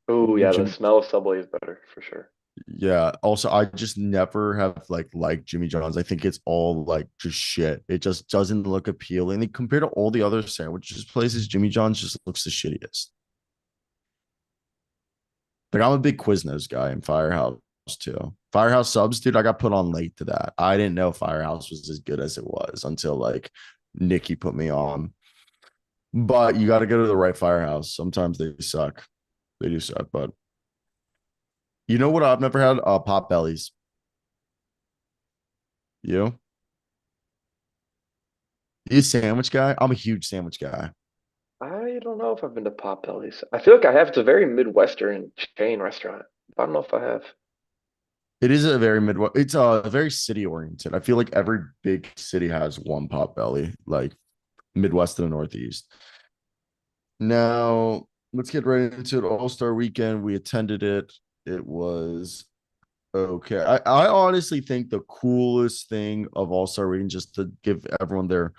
Oh yeah, the Jimmy, smell of Subway is better for sure. yeah. Also, I just never have like Jimmy John's. I think it's all like just shit. It just doesn't look appealing. Like, compared to all the other sandwiches places, Jimmy John's just looks the shittiest. Like, I'm a big Quiznos guy and Firehouse too. Firehouse subs, dude. I got put on late to that. I didn't know Firehouse was as good as it was until like Nikki put me on. But you got to go to the right Firehouse. Sometimes they suck. They do suck, but you know what? I've never had pot bellies. You? You a sandwich guy? I'm a huge sandwich guy. I don't know if I've been to Potbelly's. I feel like I have. It's a very Midwestern chain restaurant. I don't know if I have. It is a very Midwest. It's very city oriented. I feel like every big city has one pot belly, like Midwest and the Northeast. Now, let's get right into it. All Star Weekend, we attended it. It was okay. I honestly think the coolest thing of All Star Weekend, just to give everyone their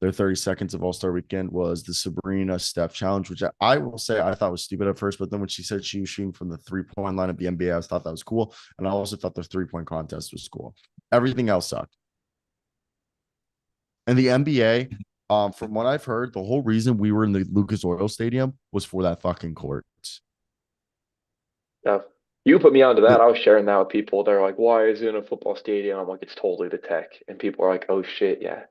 30 seconds of All Star Weekend, was the Sabrina Steph challenge, which I will say I thought was stupid at first, but then when she said she was shooting from the 3 point line of the NBA, I thought that was cool. And I also thought the 3 point contest was cool. Everything else sucked. And the NBA, from what I've heard, the whole reason we were in the Lucas Oil Stadium was for that fucking court. Yeah. You put me onto that. The, I was sharing that with people. They're like, "Why is it in a football stadium?" I'm like, "It's totally the tech." And people are like, "Oh shit, yeah."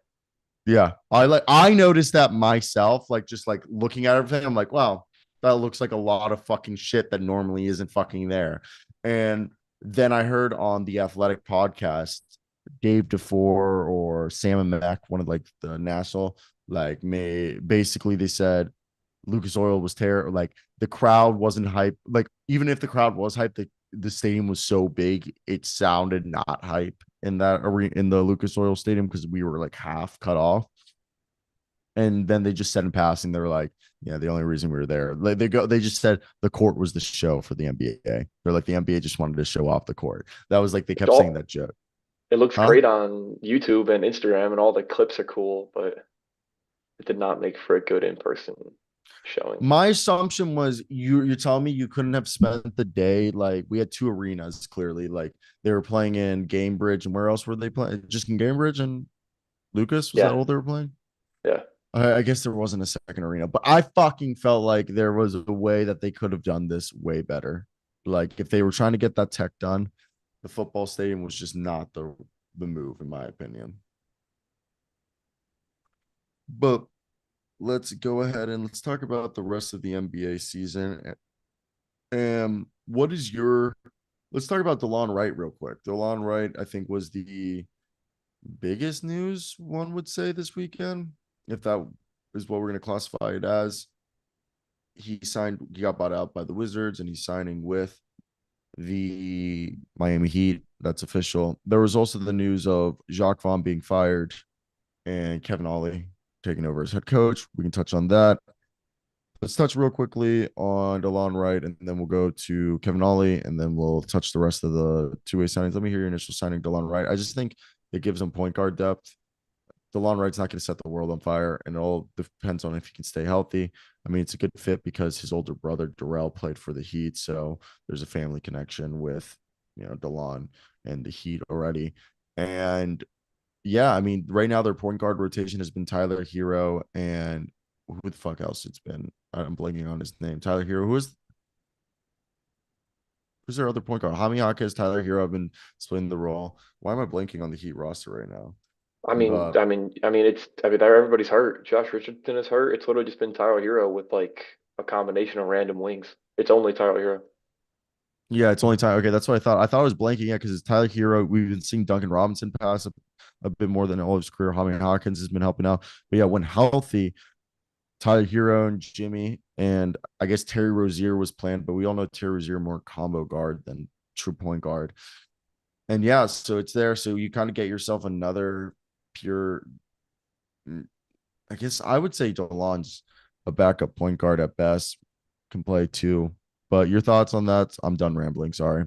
yeah, I noticed that myself, like just like looking at everything, I'm like, wow, that looks like a lot of fucking shit that normally isn't fucking there. And then I heard on the Athletic podcast, Dave DeFore or Sam and Mac, one of like the national, like may basically they said Lucas Oil was terrible. Like the crowd wasn't hype. Like even if the crowd was hype, the stadium was so big, it sounded not hype in that arena in the Lucas Oil Stadium because we were like half cut off. And then they just said in passing, they were like, "Yeah, the only reason we were there, like, they just said the court was the show for the NBA. They're like the NBA just wanted to show off the court. That was like they It's kept saying all. that joke, It looks huh? great on YouTube and Instagram, and all the clips are cool, but it did not make for a good in-person showing. My assumption was you're telling me you couldn't have spent the day, like we had two arenas clearly, like they were playing in Gamebridge, and where else were they playing? Just in Gamebridge and Lucas, was that Yeah, all they were playing? yeah. I guess there wasn't a second arena, but I fucking felt like there was a way that they could have done this way better. Like if they were trying to get that tech done, the football stadium was just not the move, in my opinion. But let's go ahead and let's talk about the rest of the NBA season. What is your? Let's talk about DeLon Wright real quick. DeLon Wright, I think, was the biggest news one would say this weekend, if that is what we're going to classify it as. He got bought out by the Wizards, and he's signing with the Miami Heat. That's official. There was also the news of Jacques Vaughn being fired and Kevin Ollie taking over as head coach. We can touch on that. Let's touch real quickly on DeLon Wright, and then we'll go to Kevin Ollie, and then we'll touch the rest of the two-way signings. Let me hear your initial signing, DeLon Wright. I just think it gives him point guard depth. DeLon Wright's not going to set the world on fire, and it all depends on if he can stay healthy. I mean, it's a good fit because his older brother Darrell played for the Heat, so there's a family connection with DeLon and the Heat already. And yeah, I mean, right now their point guard rotation has been Tyler Hero and who the fuck else it's been? I'm blanking on his name. Tyler Hero. Who's their other point guard? Jaime Jaquez, Tyler Hero have been splitting the role. Why am I blanking on the Heat roster right now? I mean, But I mean, I mean, it's. I mean, everybody's hurt. Josh Richardson is hurt. It's literally just been Tyler Hero with like a combination of random wings. It's only Tyler Hero. yeah, it's only Tyler. Okay, that's what I thought. I thought I was blanking. Yeah, because it's Tyler Hero. We've been seeing Duncan Robinson pass a bit more than all of his career. Jaime Hawkins has been helping out. But yeah, when healthy, Tyler Hero and Jimmy, and I guess Terry Rozier was planned, but we all know Terry Rozier more combo guard than true point guard. And yeah, so it's there. So you kind of get yourself another pure. I guess I would say DeLon's a backup point guard at best, can play too. But your thoughts on that? I'm done rambling. Sorry.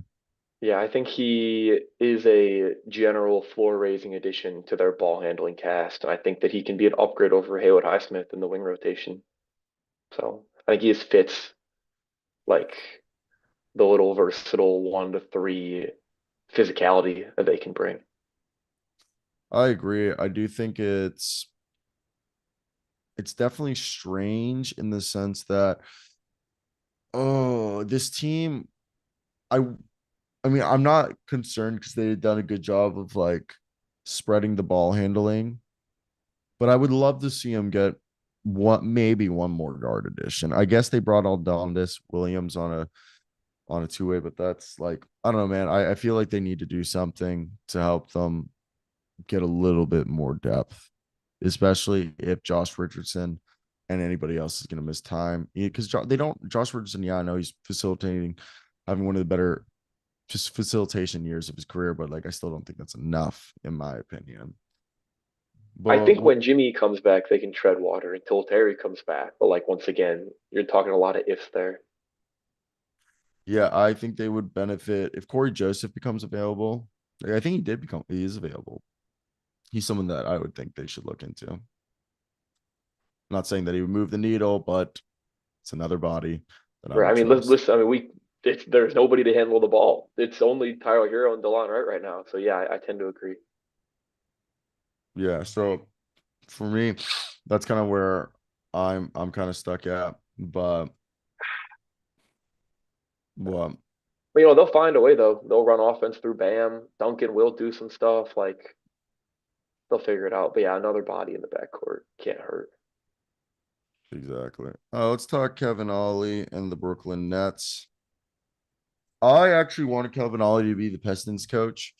Yeah, I think he is a general floor raising addition to their ball handling cast, and I think that he can be an upgrade over Haywood Highsmith in the wing rotation. So I think he just fits like the little versatile 1 to 3 physicality that they can bring. I agree. I do think it's definitely strange in the sense that this team I I mean, I'm not concerned because they've done a good job of like spreading the ball handling, but I would love to see him get maybe one more guard addition. I guess they brought Aldontis Williams on a two-way, but that's like I don't know, man. I feel like they need to do something to help them get a little bit more depth, especially if Josh Richardson and anybody else is going to miss time because they don't. Josh Richardson, yeah, I know he's facilitating, having one of the better just facilitation years of his career, but like I still don't think that's enough in my opinion. I But think when Jimmy comes back, they can tread water until Terry comes back. But like once again, you're talking a lot of ifs there. yeah, I think they would benefit if Corey Joseph becomes available. Like, I think he is available. He's someone that I would think they should look into. I'm not saying that he would move the needle, but it's another body that I Right. I would mean, trust. listen. I mean, there's nobody to handle the ball. It's only Tyler Hero and DeLon Wright right now. So yeah, I tend to agree. Yeah, so for me, that's kind of where I'm kind of stuck at. But well, But they'll find a way though. They'll run offense through Bam. Duncan will do some stuff. Like they'll figure it out. But yeah, another body in the backcourt can't hurt. exactly. Let's talk Kevin Ollie and the Brooklyn Nets. I actually wanted Kevin Ollie to be the Pistons coach,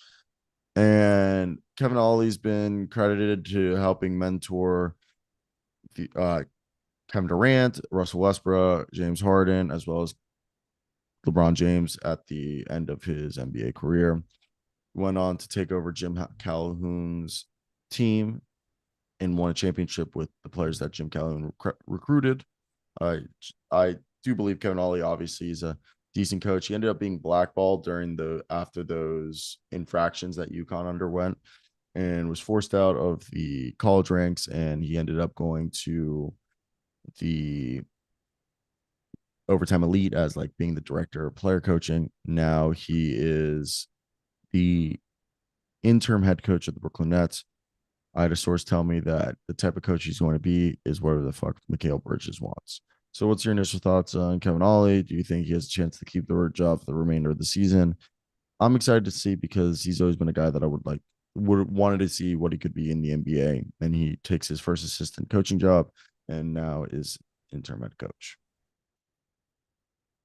and Kevin Ollie's been credited to helping mentor the Kevin Durant, Russell Westbrook, James Harden, as well as LeBron James at the end of his NBA career. Went on to take over Jim Calhoun's team and won a championship with the players that Jim Calhoun recruited. I I do believe Kevin Ollie obviously is a decent coach. He ended up being blackballed during the after those infractions that UConn underwent and was forced out of the college ranks, and he ended up going to the overtime elite as like being the director of player coaching. Now he is the interim head coach of the Brooklyn Nets. I had a source tell me that the type of coach he's going to be is whatever the fuck Mikal Bridges wants. So, what's your initial thoughts on Kevin Ollie? Do you think he has a chance to keep the job for the remainder of the season? I'm excited to see because he's always been a guy that I would wanted to see what he could be in the NBA, and he takes his first assistant coaching job, and now is interim head coach.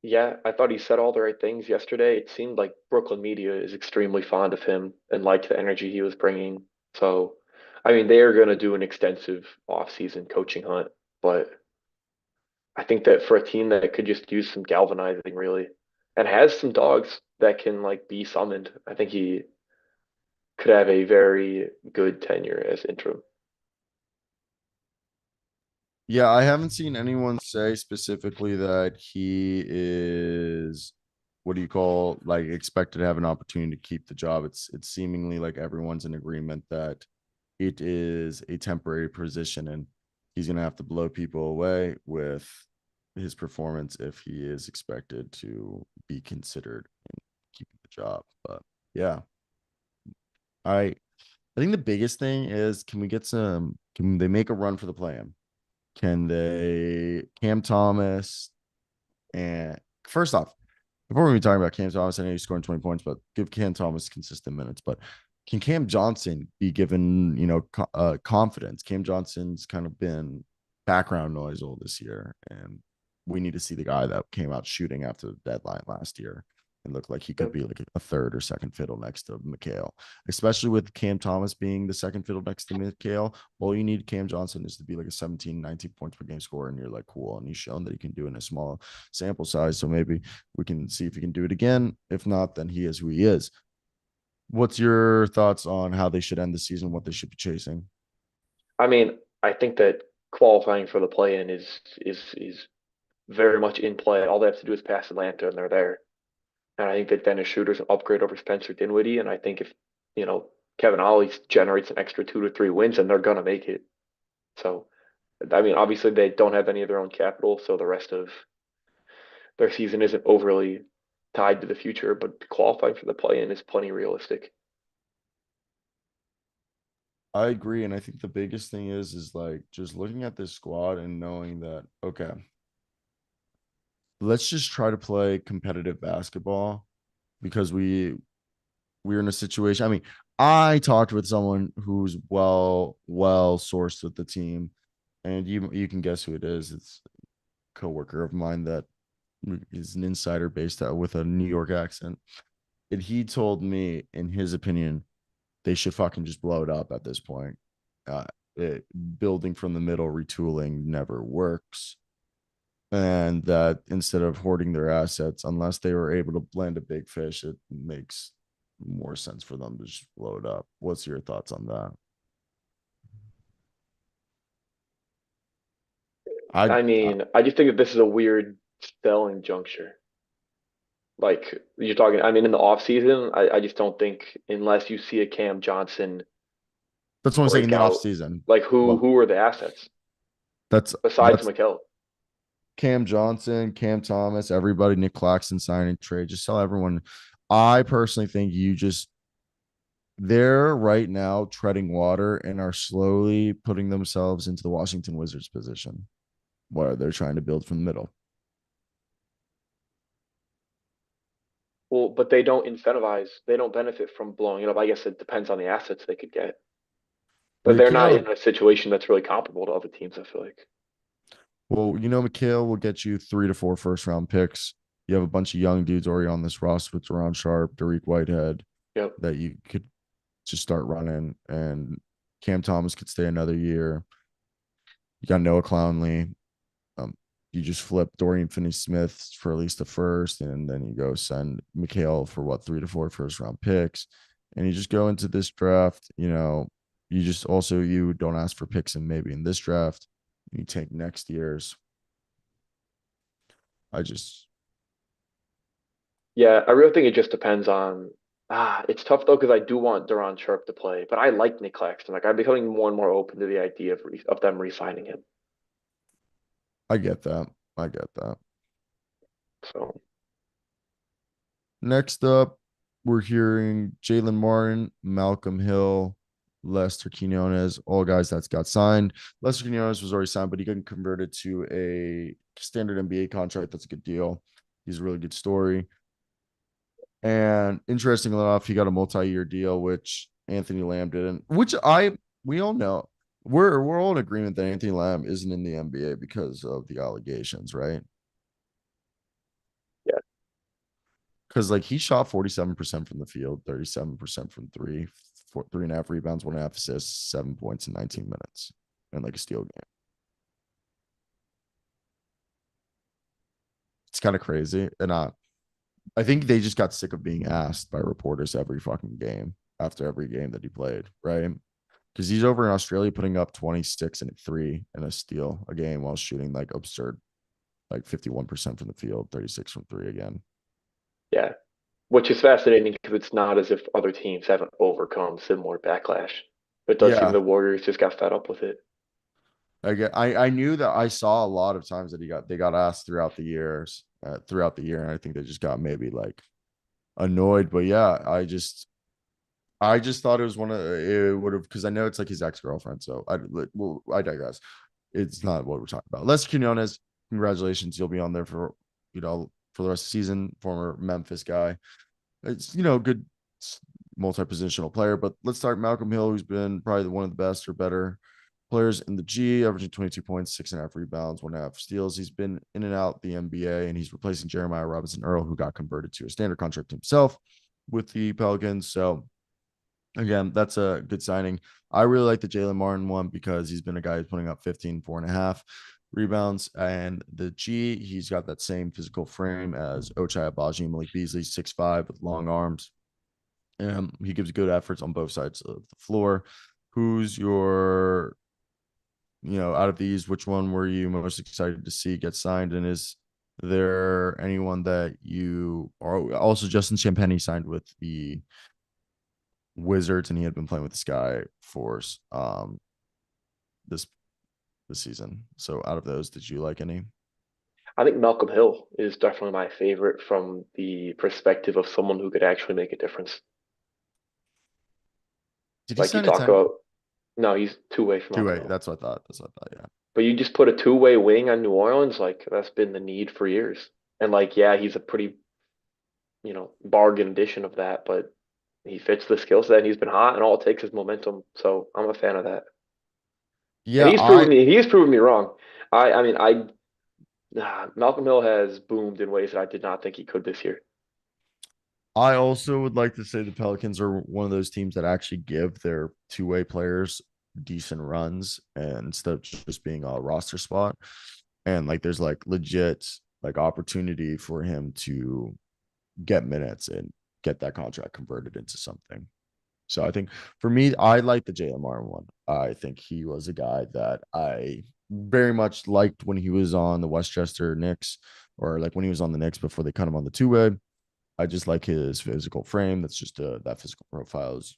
Yeah, I thought he said all the right things yesterday. It seemed like Brooklyn media is extremely fond of him and liked the energy he was bringing. So, I mean, they are going to do an extensive offseason coaching hunt, but I think that for a team that could just use some galvanizing, really, and has some dogs that can like be summoned, I think he could have a very good tenure as interim. Yeah, I haven't seen anyone say specifically that he is what do you call like expected to have an opportunity to keep the job. It's seemingly like everyone's in agreement that it is a temporary position and he's gonna have to blow people away with his performance if he is expected to be considered in keeping the job. But yeah, I I think the biggest thing is can they make a run for the play-in? Can they Cam Thomas and first off, before we talk about Cam Thomas, I know he's scoring 20 points, but give Cam Thomas consistent minutes. But can Cam Johnson be given, confidence? Cam Johnson's kind of been background noise all this year, and we need to see the guy that came out shooting after the deadline last year and looked like he could be like a third or second fiddle next to Mikal, especially with Cam Thomas being the second fiddle next to Mikal. All you need Cam Johnson is to be like a 17, 19 points per game scorer, and you're like, cool. And he's shown that he can do it in a small sample size. So maybe we can see if he can do it again. If not, then he is who he is. What's your thoughts on how they should end the season, what they should be chasing? I mean, I think that qualifying for the play-in is very much in play. All they have to do is pass Atlanta, and they're there. And I think that Dennis Schroeder's an upgrade over Spencer Dinwiddie. And I think if, you know, Kevin Ollie generates an extra 2 to 3 wins, and they're gonna make it. So, I mean, obviously they don't have any of their own capital, so the rest of their season isn't overly tied to the future, but qualifying for the play-in is plenty realistic. I agree. And I think the biggest thing is like just looking at this squad and knowing that, okay, let's just try to play competitive basketball because we're in a situation. I mean, I talked with someone who's well sourced with the team, and you can guess who it is. It's a coworker of mine that is an insider based out with a New York accent. And he told me, in his opinion, they should fucking just blow it up at this point. Uh, Building from the middle, retooling never works. And that instead of hoarding their assets, unless they were able to blend a big fish, it makes more sense for them to just blow it up. What's your thoughts on that? I, I I mean, I just think that this is a weird selling juncture. Like you're talking, I mean, in the off season, I just don't think unless you see a Cam Johnson that's what I'm saying in break the off out, season. like Well, who are the assets besides that's Mikel? Cam Johnson, Cam Thomas, everybody, Nick Claxton signing trade. Just tell everyone. I personally think you just they're right now treading water and are slowly putting themselves into the Washington Wizards position where they're trying to build from the middle. Well, but they don't incentivize, they don't benefit from blowing it up. I guess it depends on the assets they could get. But they're not Mikhail, in a situation that's really comparable to other teams, I feel like. Mikhail will get you 3 to 4 first round picks. You have a bunch of young dudes already on this roster with Deron Sharp, Dariq Whitehead Yep. that you could just start running, and Cam Thomas could stay another year. You got Noah Clowney. Um, you just flip Dorian Finney-Smith for at least a first, and then you go send Mikhail for what 3 to 4 first round picks, and you just go into this draft. You just also you don't ask for picks and maybe in this draft. You take next year's. I just Yeah, I really think it just depends on it's tough though because I do want Duron Sharp to play, but I like Nick Claxton. Like I'm becoming more and more open to the idea of them re-signing him. I get that. I get that. So Next up, we're hearing Jalen Martin, Malcolm Hill, Lester Quinones, all guys that's got signed. Lester Quinones was already signed, but he got converted to a standard NBA contract. That's a good deal. He's a really good story. And interestingly enough, he got a multi-year deal, which Anthony Lamb didn't. Which we all know we're all in agreement that Anthony Lamb isn't in the NBA because of the allegations, right? yeah, Because like he shot 47% from the field, 37% from three, 3.5 rebounds, 1.5 assists, 7 points in 19 minutes, and like a steal game. It's kind of crazy. And I think they just got sick of being asked by reporters every fucking game after every game that he played, right? Because he's over in Australia putting up 26 and 3 and a steal a game while shooting like absurd, like 51% from the field, 36 from three again. yeah. Which is fascinating because it's not as if other teams haven't overcome similar backlash. It does seem Yeah. the Warriors just got fed up with it. I knew that I saw a lot of times that they got asked throughout the year, and I think they just got maybe like annoyed. But yeah, I just thought it was one of it would have because I know it's like his ex girlfriend. So I digress. It's not what we're talking about. Les Quinones, congratulations, you'll be on there for for the rest of the season. Former Memphis guy. It's good multi-positional player. But let's start Malcolm Hill, who's been probably one of the best or better players in the G, averaging 22 points, 6.5 rebounds, 1.5 steals. He's been in and out the NBA, and he's replacing Jeremiah Robinson Earl, who got converted to a standard contract himself with the Pelicans. So again, that's a good signing. I really like the Jalen Martin one because he's been a guy who's putting up 15, 4.5 rebounds. And the G, he's got that same physical frame as Ochai Abaji, Malik Beasley, 6'5" with long arms. He gives good efforts on both sides of the floor. Who's your, out of these, which one were you most excited to see get signed? And is there anyone that you are also Justin Champagnie signed with the Wizards, and he had been playing with the Sky Force this this season. So out of those, did you like any? I think Malcolm Hill is definitely my favorite from the perspective of someone who could actually make a difference. Did he Like you sign a talk 10? about, no, he's two way from Two Malcolm way. Hill. That's what I thought. That's what I thought. Yeah. But you just put a two-way wing on New Orleans, like that's been the need for years. And like, yeah, he's a pretty, bargain addition of that, but he fits the skill set and he's been hot and all it takes is momentum. So I'm a fan of that. And Yeah, I he's proven me wrong. I mean, Malcolm Hill has boomed in ways that I did not think he could this year. I also would like to say the Pelicans are one of those teams that actually give their two-way players decent runs and instead of just being a roster spot. And like there's like legit like opportunity for him to get minutes and get that contract converted into something. So I think for me, I like the Jalen Martin one. I think he was a guy that I very much liked when he was on the Westchester Knicks or like when he was on the Knicks before they cut him on the two-way. I just like his physical frame. That's just that physical profile is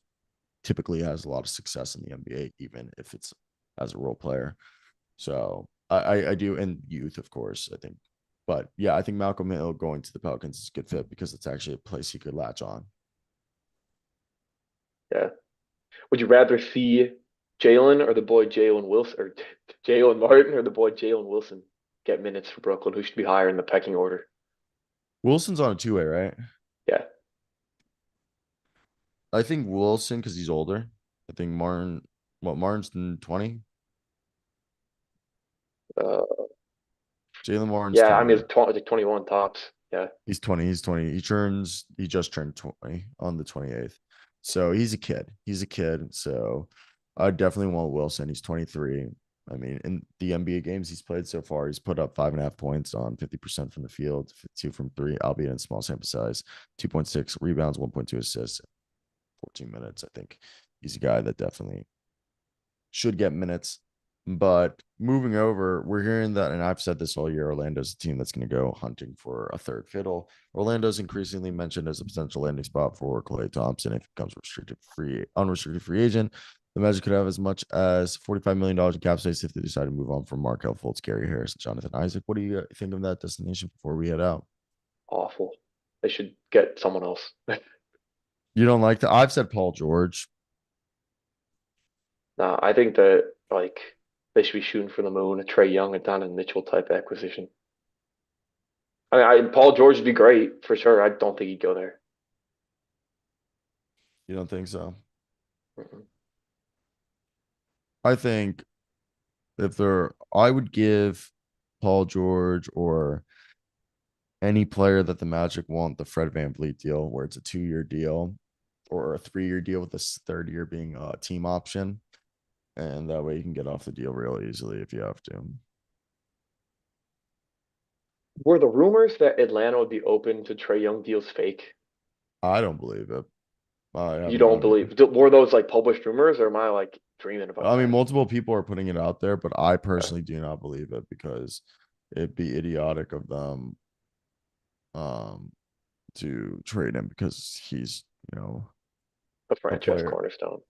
typically has a lot of success in the NBA, even if it's as a role player. So I do, and youth, of course, I think. But yeah, I think Malcolm Hill going to the Pelicans is a good fit because it's actually a place he could latch on. Yeah. Would you rather see Jalen or the boy Jalen Wilson or Jalen Martin or the boy Jalen Wilson get minutes for Brooklyn? Who should be higher in the pecking order? Wilson's on a two-way, right? Yeah. I think Wilson because he's older. I think Martin, what Martin's 20? Uh, Jalen Martin's yeah, I mean, 20. it's 20, like 21 tops. Yeah. He's 20. He's 20. He just turned 20 on the 28th. So he's a kid. He's a kid. So I definitely want Wilson. He's 23. I mean, in the NBA games he's played so far, he's put up 5.5 points on 50% from the field, 2 from three, albeit in small sample size, 2.6 rebounds, 1.2 assists, 14 minutes. I think he's a guy that definitely should get minutes. But moving over, we're hearing that, and I've said this all year, Orlando's a team that's going to go hunting for a third fiddle. Orlando's increasingly mentioned as a potential landing spot for Klay Thompson if he becomes unrestricted free agent. The Magic could have as much as $45 million in cap space if they decide to move on from Markel Fultz, Gary Harris, and Jonathan Isaac. What do you think of that destination before we head out? Awful. They should get someone else. You don't like that? I've said Paul George. Nah, I think that like they should be shooting for the moon, a Trey Young, a Donovan Mitchell type acquisition. Paul George would be great for sure. I don't think he'd go there. You don't think so? Mm-mm. I think I would give Paul George or any player that the Magic want the Fred VanVleet deal, where it's a 2-year deal or a 3-year deal with this third year being a team option. And that way you can get off the deal real easily if you have to. Were the rumors that Atlanta would be open to Trey Young deals fake? I don't believe it. I You haven't don't heard it. believe? Were those like published rumors, or am I like dreaming about I mean, that? multiple people are putting it out there, but I Okay. personally do not believe it because it'd be idiotic of them um to trade him because he's, A a franchise player. cornerstone.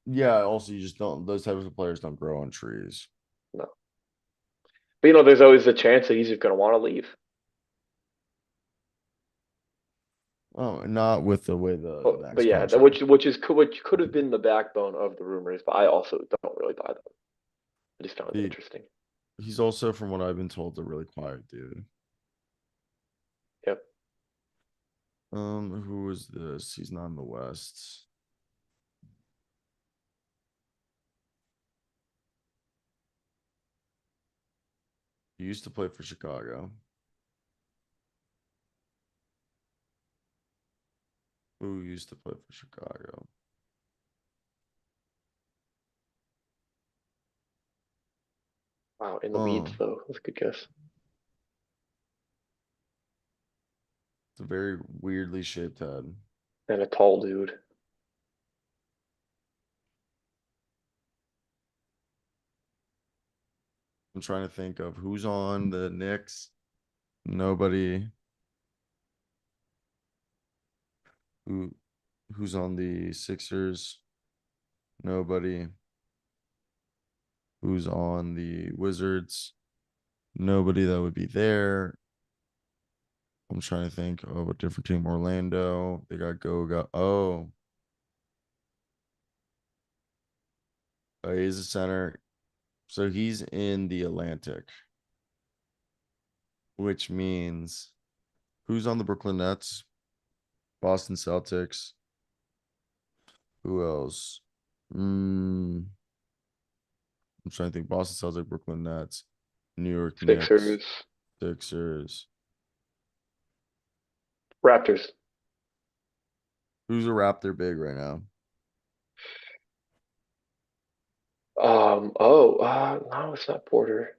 Yeah, also you just don't those types of players don't grow on trees. No, but there's always the chance that he's just going to want to leave. Oh, not with the way the But max yeah, contract. which could have been the backbone of the rumors, but I also don't really buy them. I just found it He interesting. he's also, from what I've been told, a really quiet dude. Yep. Who is this? He's not in the West. He used to play for Chicago. Who used to play for Chicago? Wow, in the weeds Oh, though. That's a good guess. it's a very weirdly shaped head. And a tall dude. I'm trying to think of who's on the Knicks. Nobody. Who who's on the Sixers? Nobody. Who's on the Wizards? Nobody that would be there. I'm trying to think of a different team. Orlando. They got Goga. He's a center. So he's in the Atlantic, which means who's on the Brooklyn Nets? Boston Celtics. Who else? I'm trying to think. Boston Celtics, Brooklyn Nets, New York Knicks, Sixers, Sixers. Raptors. Who's a Raptor big right now? No, it's not Porter.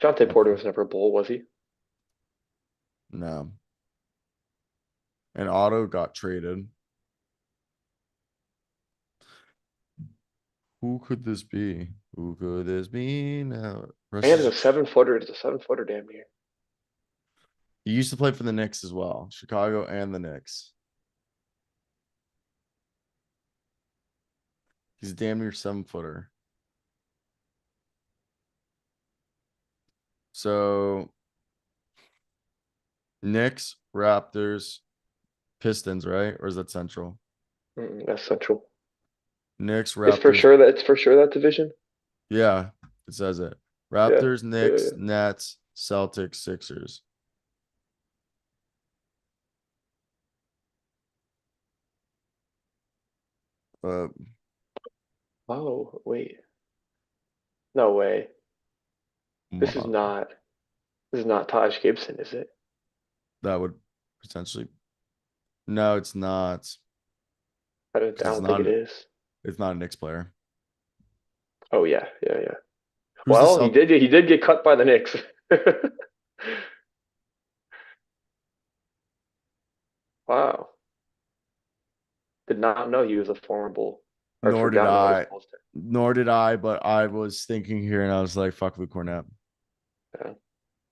Jonte Porter Okay. was never a Bull, was he? No. And Otto got traded. Who could this be? Who could this be now? And it's Russia's a 7 footer. It's a 7 footer, damn near. he used to play for the Knicks as well, Chicago and the Knicks. He's a damn near 7 footer. So Knicks, Raptors, Pistons, right? Or is that Central? That's Central. Knicks, It's for Raptors. sure that it's for sure that division. Yeah, it says it. Yeah, Raptors, yeah, Knicks, yeah. Nets, Celtics, Sixers. Uh, Oh, wait. No way. This is mo- not. This is not Taj Gibson, is it? that would potentially. No, it's not I because don't think it is. it's not a Knicks player. Oh yeah, yeah, yeah. Who's the Well, Celt? he did get cut by the Knicks. Wow. Did not know he was a former Bull. Or Nor did forgot about his I. Bulls. Nor did I. But I was thinking here, and I was like, "Fuck Luke Cornett." Yeah.